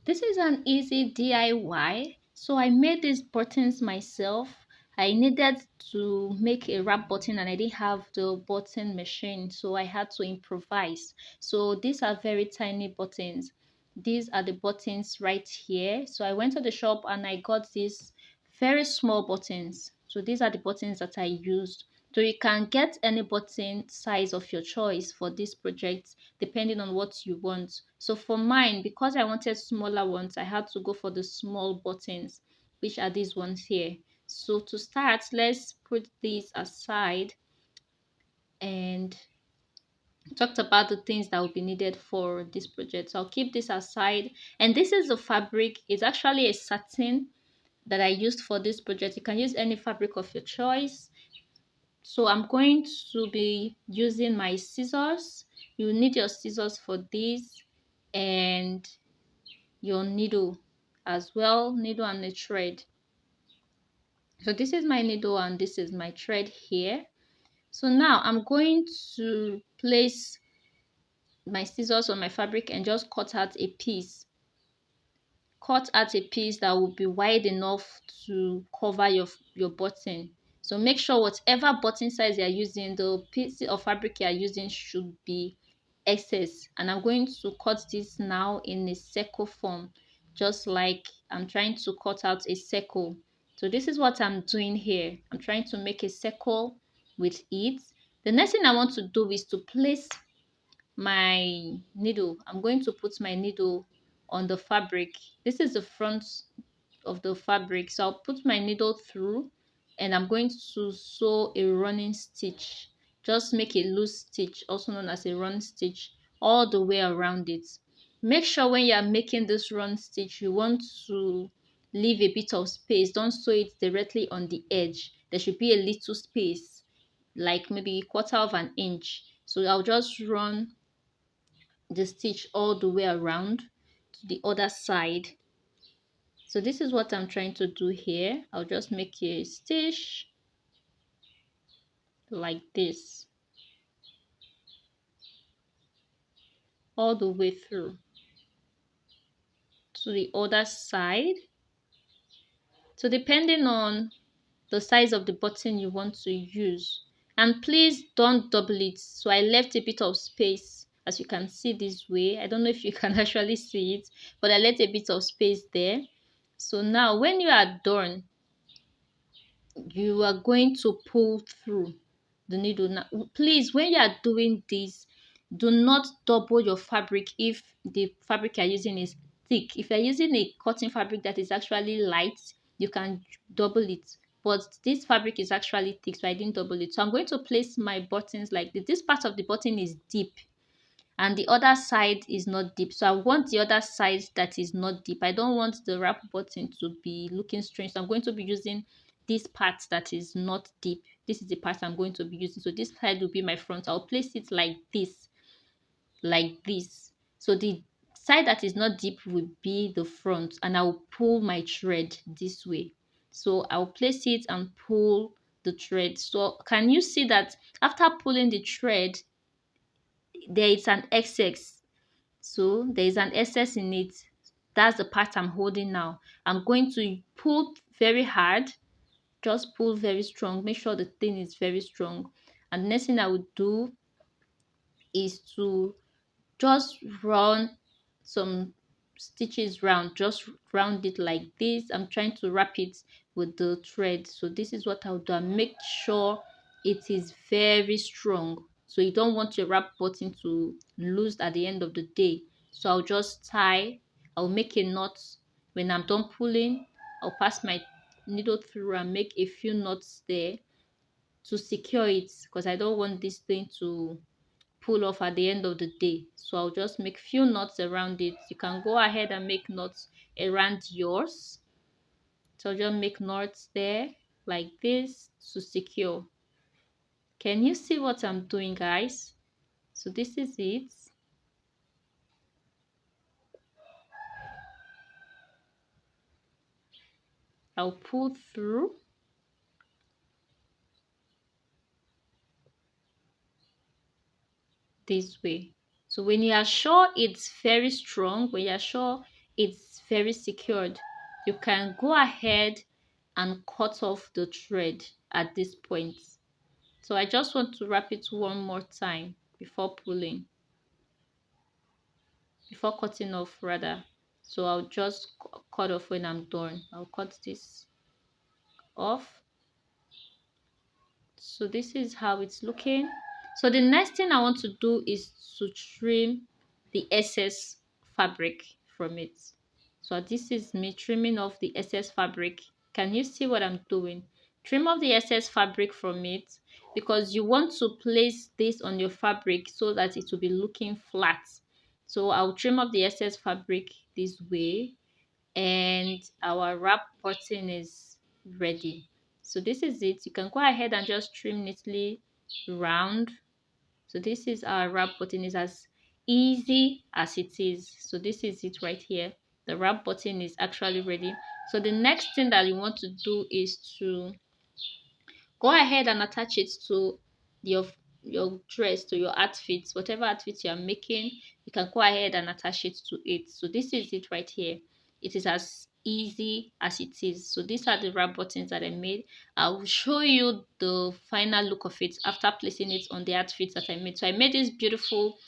This is an easy DIY. So I made these buttons myself. I needed to make a wrap button and I didn't have the button machine, so I had to improvise. So these are very tiny buttons. These are the buttons right here. So I went to the shop and I got these very small buttons. So these are the buttons that I used. So you can get any button size of your choice for this project depending on what you want. So for mine, because I wanted smaller ones, I had to go for the small buttons, which are these ones here. So to start, let's put these aside and talked about the things that will be needed for this project. So I'll keep this aside. And this is the fabric. It's actually a satin that I used for this project. You can use any fabric of your choice. So I'm going to be using my scissors. You need your scissors for this and your needle as well, needle and a thread. So this is my needle and this is my thread here. So now I'm going to place my scissors on my fabric and just cut out a piece. Cut out a piece that will be wide enough to cover your button. So make sure whatever button size you are using, the piece of fabric you are using should be excess. And I'm going to cut this now in a circle form, just like I'm trying to cut out a circle. So this is what I'm doing here. I'm trying to make a circle with it. The next thing I want to do is to place my needle. I'm going to put my needle on the fabric. This is the front of the fabric, so I'll put my needle through and I'm going to sew a running stitch. Just make a loose stitch, also known as a run stitch, all the way around it. Make sure when you are making this run stitch, you want to leave a bit of space. Don't sew it directly on the edge. There should be a little space, like maybe a quarter of an inch. So I'll just run the stitch all the way around to the other side. So this is what I'm trying to do here. I'll just make a stitch like this all the way through to the other side. So depending on the size of the button you want to use, and please don't double it. So I left a bit of space, as you can see this way. I don't know if you can actually see it, but I left a bit of space there. So now when you are done, you are going to pull through the needle. Now please, when you are doing this, do not double your fabric if the fabric you're using is thick. If you're using a cotton fabric that is actually light, you can double it, but this fabric is actually thick, so I didn't double it. So I'm going to place my buttons like this. This part of the button is deep and the other side is not deep, so I want the other side that is not deep. I don't want the wrap button to be looking strange, so I'm going to be using this part that is not deep. This is the part I'm going to be using. So this side will be my front. I'll place it like this, like this. So the side that is not deep will be the front, and I'll pull my thread this way. So I'll place it and pull the thread. So can you see that after pulling the thread, there is an excess? So there is an excess in it. That's the part I'm holding now. I'm going to pull very hard. Just pull very strong. Make sure the thing is very strong. And the next thing I would do is to just run some stitches round. Just round it like this. I'm trying to wrap it with the thread. So this is what I'll do. I make sure it is very strong. So you don't want your wrap button to lose at the end of the day. So I'll just tie. I'll make a knot. When I'm done pulling, I'll pass my needle through and make a few knots there to secure it, because I don't want this thing to pull off at the end of the day. So I'll just make few knots around it. You can go ahead and make knots around yours. So just make knots there like this to secure. Can you see what I'm doing, guys? So this is it. I'll pull through this way. So when you are sure it's very strong, when you are sure it's very secured. You can go ahead and cut off the thread at this point. So I just want to wrap it one more time before pulling, before cutting off rather. So I'll just cut off when I'm done. I'll cut this off. So this is how it's looking. So the next thing I want to do is to trim the excess fabric from it. So this is me trimming off the excess fabric. Can you see what I'm doing? Trim off the excess fabric from it, because you want to place this on your fabric so that it will be looking flat. So I'll trim off the excess fabric this way, and our wrap button is ready. So this is it. You can go ahead and just trim neatly round. So this is our wrap button. Is as easy as it is. So this is it right here. The wrap button is actually ready. So the next thing that you want to do is to go ahead and attach it to your your dress, to your outfits, whatever outfit you are making. You can go ahead and attach it to it. So this is it right here. It is as easy as it is. So these are the wrap buttons that I made. I will show you the final look of it after placing it on the outfits that I made. So I made this beautiful